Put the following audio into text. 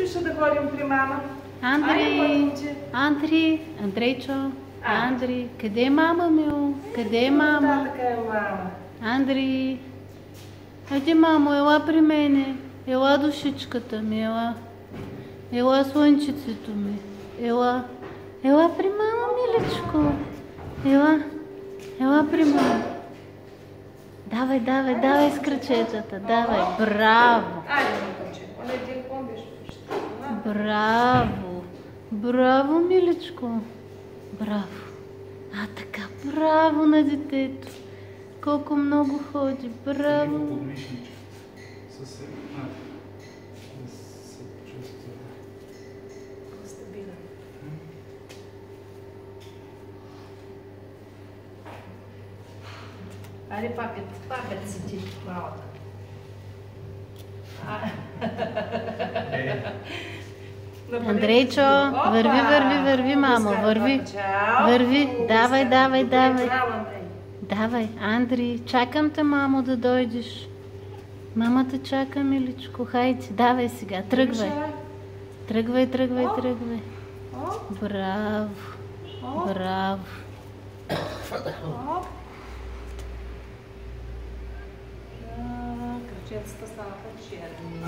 искаш да ходим при мама? Андрейчо, Андри, къде е мама, мил? Къде е мама? Така е мама. Андри, айде, мамо, ела при мене. Ела душичката ми, ела. Ела слънчицето ми. Ела. Ела при мама, миличко. Ела при мама. Давай с крачетата. Давай. Браво. Айде, момче. Оле, ти какво беше? Браво, миличко. Браво. Така, браво на детето. Колко много ходи. Браво. Айде, папет си ти, малата. Андрейчо, върви, мамо, върви. Давай. Давай, Андри, чакам те, мамо, да дойдеш. Мамата чака, миличко, хайде, давай сега, тръгвай. Тръгвай. Браво. Кръчетата станаха черни.